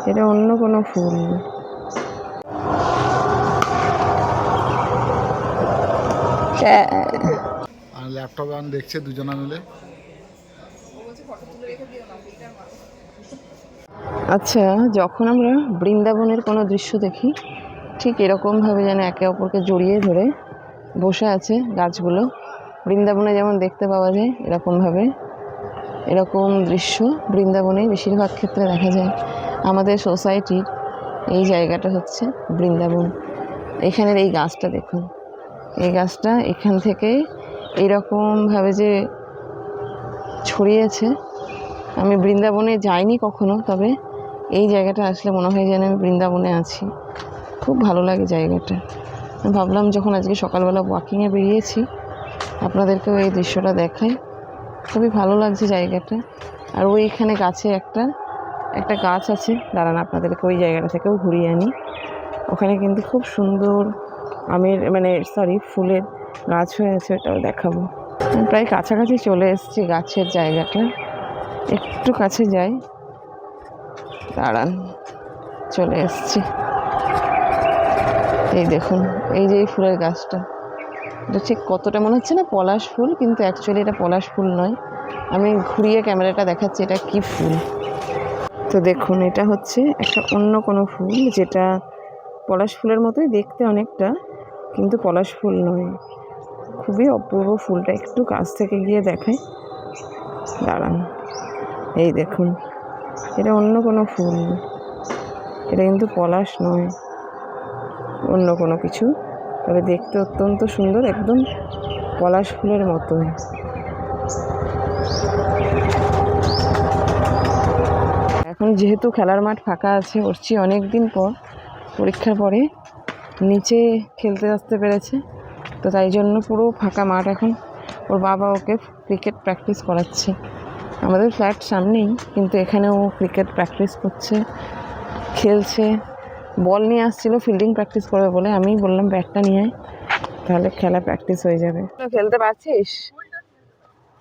এটা অন্য কোনো ফুল। আর ল্যাপটপে আমি দেখছে দুজনা মিলে। আচ্ছা, যখন আমরা বৃন্দাবনের কোনো দৃশ্য দেখি ঠিক এরকমভাবে যেন একে অপরকে জড়িয়ে ধরে বসে আছে গাছগুলো। বৃন্দাবনে যেমন দেখতে পাওয়া যায় এরকমভাবে, এরকম দৃশ্য বৃন্দাবনে বেশিরভাগ ক্ষেত্রে দেখা যায়। আমাদের সোসাইটির এই জায়গাটা হচ্ছে বৃন্দাবন। এখানের এই গাছটা দেখুন, এই গাছটা এখান থেকে এইরকমভাবে যে ছড়িয়েছে। আমি বৃন্দাবনে যাইনি কখনো, তবে এই জায়গাটা আসলে মনে হয় যেন আমি বৃন্দাবনে আছি। খুব ভালো লাগে জায়গাটা। আমি ভাবলাম যখন আজকে সকালবেলা ওয়াকিংয়ে বেরিয়েছি আপনাদেরকেও এই দৃশ্যটা দেখাই। খুবই ভালো লাগছে জায়গাটা। আর ওইখানে গাছে একটা গাছ আছে, দাঁড়ান আপনাদেরকে ওই জায়গাটা থেকেও ঘুরিয়ে আনি। ওখানে কিন্তু খুব সুন্দর আমের ফুলের গাছ হয়ে আছে, ওটাও দেখাবো। প্রায় কাছাকাছি চলে এসেছি গাছের জায়গাটা, একটু কাছে যাই, দাঁড়ান, চলে এসেছি। এই দেখুন, এই যে এই ফুলের গাছটা, এটা ঠিক কতটা মনে হচ্ছে না পলাশ ফুল, কিন্তু অ্যাকচুয়ালি এটা পলাশ ফুল নয়। আমি ঘুরিয়ে ক্যামেরাটা দেখাচ্ছি এটা কি ফুল। তো দেখুন, এটা হচ্ছে একটা অন্য কোনো ফুল, যেটা পলাশ ফুলের মতোই দেখতে অনেকটা, কিন্তু পলাশ ফুল নয়। খুবই অপূর্ব ফুলটা, একটু কাছ থেকে গিয়ে দেখাই, দাঁড়ান। এই দেখুন, এটা অন্য কোনো ফুল, এটা কিন্তু পলাশ নয়, অন্য কোনো কিছু, তবে দেখতে অত্যন্ত সুন্দর, একদম পলাশ ফুলের মতোই। এখন যেহেতু খেলার মাঠ ফাঁকা আছে, উঠছি অনেক দিন পর, পরীক্ষার পরে নিচে খেলতে আসতে পেরেছে, তো তাই জন্য পুরো ফাঁকা মাঠ। এখন ওর বাবা ওকে ক্রিকেট প্র্যাকটিস করাচ্ছে। আমাদের ফ্ল্যাট সামনেই, কিন্তু এখানে ও ক্রিকেট প্র্যাকটিস করছে, খেলছে। বল নিয়ে আসছিল ফিল্ডিং প্র্যাকটিস করবে বলে, আমি বললাম ব্যাটটা নিয়ে আয়, তাহলে খেলা প্র্যাকটিস হয়ে যাবে। খেলতে পারছিস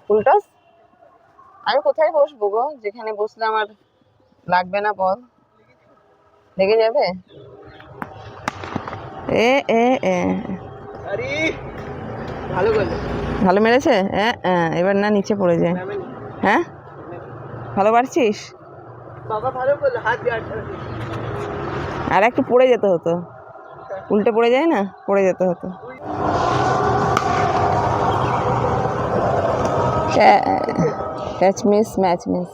ফুলটস? আমি কোথায় বসবো গো, যেখানে বসলে আমার লাগবে না বল? লেগে যাবে? এ এ এ ভালো মেরেছে। এবার না নিচে পড়ে যায়। হ্যাঁ, ভালো পারছিস? আর একটু পড়ে যেতে হতো, উল্টে পড়ে যায় না, পড়ে যেতে হতো। Catch miss, match miss.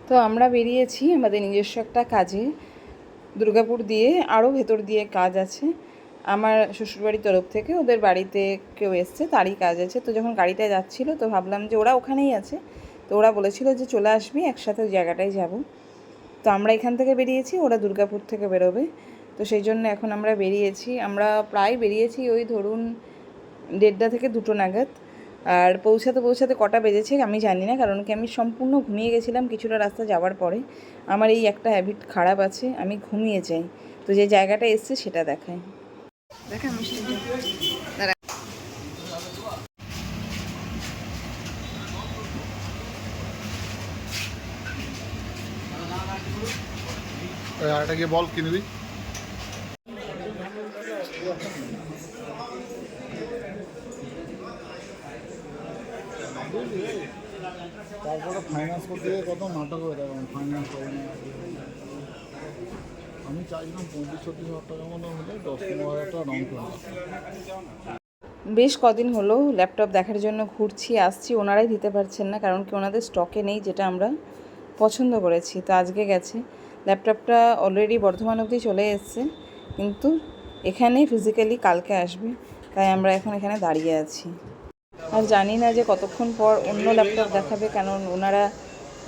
তো আমরা বেরিয়েছি আমাদের নিজস্ব একটা কাজে, দুর্গাপুর দিয়ে আরও ভেতর দিয়ে কাজ আছে। আমার শ্বশুরবাড়ির তরফ থেকে ওদের বাড়িতে কেউ এসছে, তারই কাজ আছে। তো যখন গাড়িটায় যাচ্ছিলো তো ভাবলাম যে ওরা ওখানেই আছে, তো ওরা বলেছিল যে চলে আসবি, একসাথে ওই জায়গাটায় যাব। তো আমরা এখান থেকে বেরিয়েছি, ওরা দুর্গাপুর থেকে বেরোবে, তো সেই জন্য এখন আমরা বেরিয়েছি। আমরা প্রায় বেরিয়েছি ওই ধরুন 1:30 থেকে 2 নাগাদ। আর পৌঁছাতে কটা বেজেছে আমি জানি না, কারণ কি আমি সম্পূর্ণ ঘুমিয়ে গেছিলাম কিছুটা রাস্তা যাওয়ার পরে। আমার এই একটা হ্যাবিট খারাপ আছে, আমি ঘুমিয়ে যাই। তো যে জায়গাটা এসছে সেটা দেখায়। দেখা মিষ্টি আরেকটা গিয়ে বল কিনবি। তারপরে ফাইন্যান্স করতে গিয়ে কত নাটক হয়ে থাকে, ফাইন্যান্স করে না। আমি চাইছিলাম 35-36 হাজার টাকা মতো হলে 10-15 হাজার টাকা ডাউন পেমেন্ট। বেশ কদিন হলো ল্যাপটপ দেখার জন্য ঘুরছি আসছি, ওনারাই দিতে পারছেন না, কারণ কি ওনাদের স্টকে নেই যেটা আমরা পছন্দ করেছি। তো আজকে গেছে, ল্যাপটপটা অলরেডি বর্ধমান অবধি চলে এসছে, কিন্তু এখানে ফিজিক্যালি কালকে আসবে, তাই আমরা এখন এখানে দাঁড়িয়ে আছি। আর জানি না যে কতক্ষণ পর অন্য ল্যাপটপ দেখাবে, কারণ ওনারা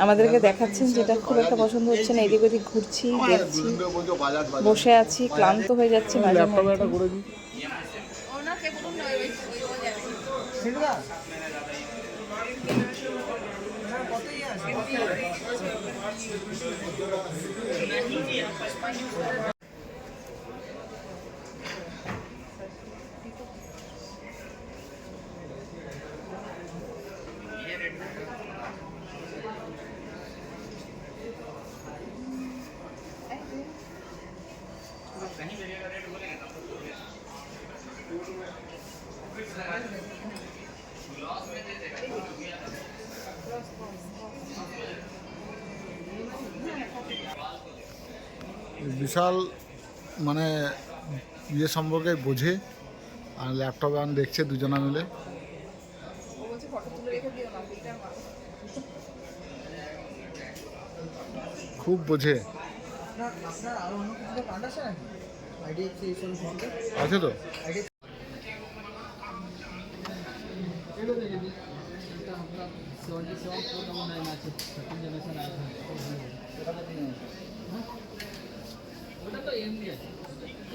আমাদেরকে দেখাচ্ছেন যেটা খুব একটা পছন্দ হচ্ছে না। এদিক ওদিক ঘুরছি, দেখছি, বসে আছি, ক্লান্ত হয়ে যাচ্ছি মাঝে মধ্যে। বিশাল মানে ইয়ে সম্পর্কে বোঝে, আর ল্যাপটপে আন দেখছে দুজনা মিলে। খুব বোঝে। আছে তো।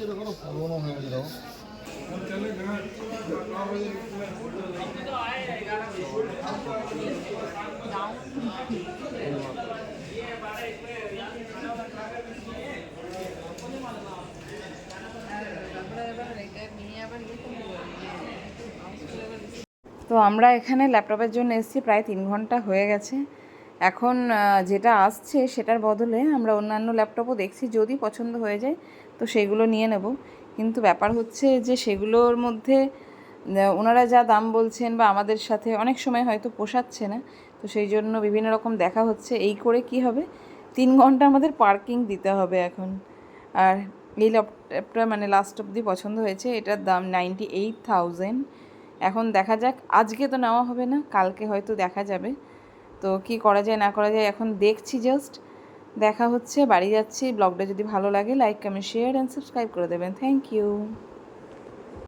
এটা কোনো পুরোনো হয়ে গেল। তো আমরা এখানে ল্যাপটপের জন্য এসেছি, প্রায় 3 ঘন্টা হয়ে গেছে। এখন যেটা আসছে সেটার বদলে আমরা অন্যান্য ল্যাপটপও দেখছি, যদি পছন্দ হয়ে যায় তো সেগুলো নিয়ে নেব। কিন্তু ব্যাপার হচ্ছে যে সেগুলোর মধ্যে ওনারা যা দাম বলছেন বা আমাদের সাথে অনেক সময় হয়তো পোষাচ্ছে না, তো সেই জন্য বিভিন্ন রকম দেখা হচ্ছে। এই করে কি হবে, 3 ঘন্টা আমাদের পার্কিং দিতে হবে এখন। আর এই ল্যাপটপটা মানে লাস্ট অবধি পছন্দ হয়েছে, এটার দাম 98,000। এখন দেখা যাক, আজকে তো নেওয়া হবে না, কালকে হয়তো দেখা যাবে। তো কি করা যায় না করা যায় এখন দেখছি, জাস্ট দেখা হচ্ছে, বাড়ি যাচ্ছি। ব্লগটা যদি ভালো লাগে like comment share and subscribe করে দেবেন। Thank you.